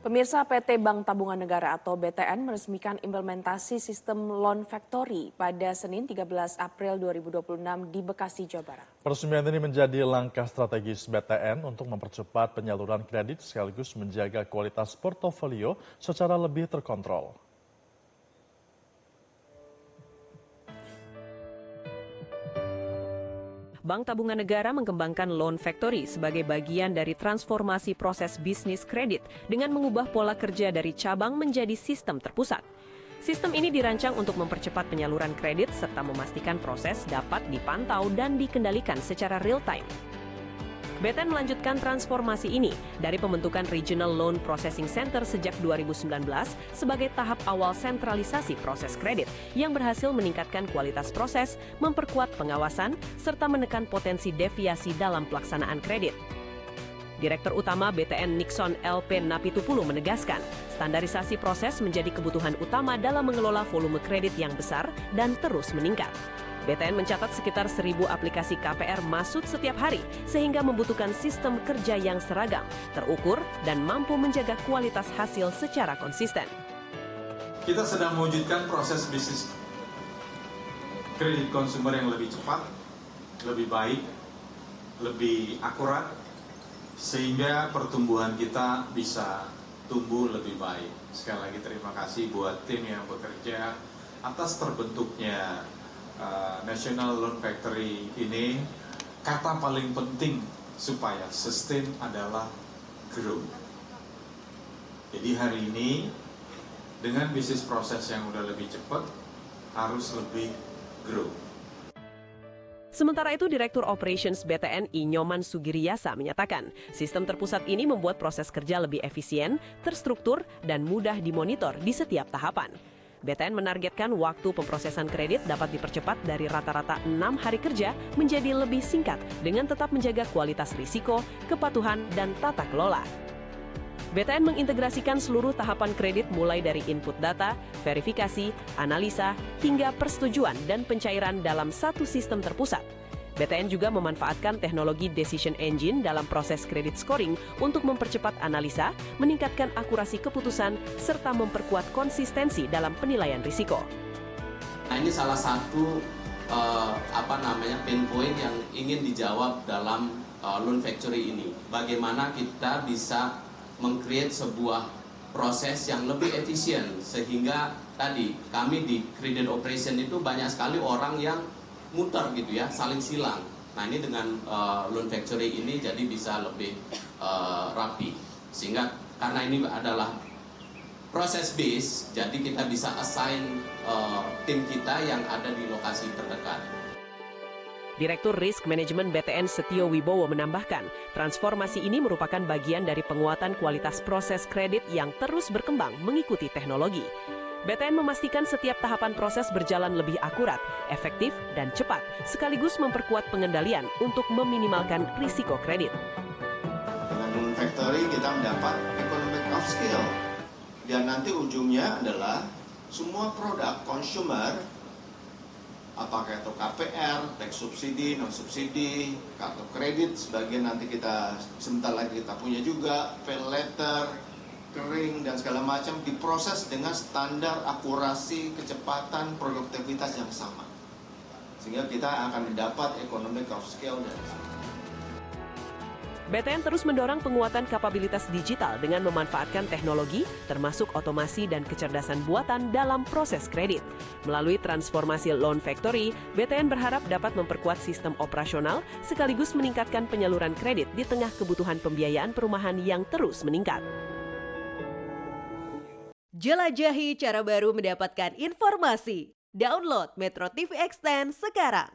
Pemirsa, PT Bank Tabungan Negara atau BTN meresmikan implementasi sistem Loan Factory pada Senin 13 April 2026 di Bekasi, Jawa Barat. Peresmian ini menjadi langkah strategis BTN untuk mempercepat penyaluran kredit sekaligus menjaga kualitas portofolio secara lebih terkontrol. Bank Tabungan Negara mengembangkan Loan Factory sebagai bagian dari transformasi proses bisnis kredit dengan mengubah pola kerja dari cabang menjadi sistem terpusat. Sistem ini dirancang untuk mempercepat penyaluran kredit serta memastikan proses dapat dipantau dan dikendalikan secara real-time. BTN melanjutkan transformasi ini dari pembentukan Regional Loan Processing Center sejak 2019 sebagai tahap awal sentralisasi proses kredit yang berhasil meningkatkan kualitas proses, memperkuat pengawasan, serta menekan potensi deviasi dalam pelaksanaan kredit. Direktur Utama BTN Nixon LP Napitupulu menegaskan, standarisasi proses menjadi kebutuhan utama dalam mengelola volume kredit yang besar dan terus meningkat. BTN mencatat sekitar 1.000 aplikasi KPR masuk setiap hari, sehingga membutuhkan sistem kerja yang seragam, terukur, dan mampu menjaga kualitas hasil secara konsisten. Kita sedang mewujudkan proses bisnis kredit konsumer yang lebih cepat, lebih baik, lebih akurat, sehingga pertumbuhan kita bisa tumbuh lebih baik. Sekali lagi terima kasih buat tim yang bekerja atas terbentuknya National Loan Factory ini. Kata paling penting supaya sustain adalah grow. Jadi hari ini dengan bisnis proses yang udah lebih cepat harus lebih grow. Sementara itu, Direktur Operations BTN Nyoman Sugiriyasa menyatakan, sistem terpusat ini membuat proses kerja lebih efisien, terstruktur, dan mudah dimonitor di setiap tahapan. BTN menargetkan waktu pemrosesan kredit dapat dipercepat dari rata-rata 6 hari kerja menjadi lebih singkat dengan tetap menjaga kualitas risiko, kepatuhan, dan tata kelola. BTN mengintegrasikan seluruh tahapan kredit mulai dari input data, verifikasi, analisa, hingga persetujuan dan pencairan dalam satu sistem terpusat. BTN juga memanfaatkan teknologi Decision Engine dalam proses kredit scoring untuk mempercepat analisa, meningkatkan akurasi keputusan, serta memperkuat konsistensi dalam penilaian risiko. Nah, ini salah satu pain point yang ingin dijawab dalam Loan Factory ini. Bagaimana kita bisa meng-create sebuah proses yang lebih efisien, sehingga tadi kami di credit operation itu banyak sekali orang yang muter gitu ya, saling silang. Nah, ini dengan Loan Factory ini jadi bisa lebih rapi. Sehingga karena ini adalah proses base, jadi kita bisa assign tim kita yang ada di lokasi terdekat. Direktur Risk Management BTN Setio Wibowo menambahkan, transformasi ini merupakan bagian dari penguatan kualitas proses kredit yang terus berkembang mengikuti teknologi. BTN memastikan setiap tahapan proses berjalan lebih akurat, efektif, dan cepat, sekaligus memperkuat pengendalian untuk meminimalkan risiko kredit. Dengan Loan Factory kita mendapat economic of scale, dan nanti ujungnya adalah semua produk consumer, apakah itu KPR, tax subsidi, non subsidi, kartu kredit, sebagian nanti kita sebentar lagi kita punya juga, pay letter, kering, dan segala macam diproses dengan standar akurasi, kecepatan, produktivitas yang sama. Sehingga kita akan mendapat economic of scale dari sana. BTN terus mendorong penguatan kapabilitas digital dengan memanfaatkan teknologi, termasuk otomasi dan kecerdasan buatan dalam proses kredit. Melalui transformasi Loan Factory, BTN berharap dapat memperkuat sistem operasional sekaligus meningkatkan penyaluran kredit di tengah kebutuhan pembiayaan perumahan yang terus meningkat. Jelajahi cara baru mendapatkan informasi. Download Metro TV Extend sekarang.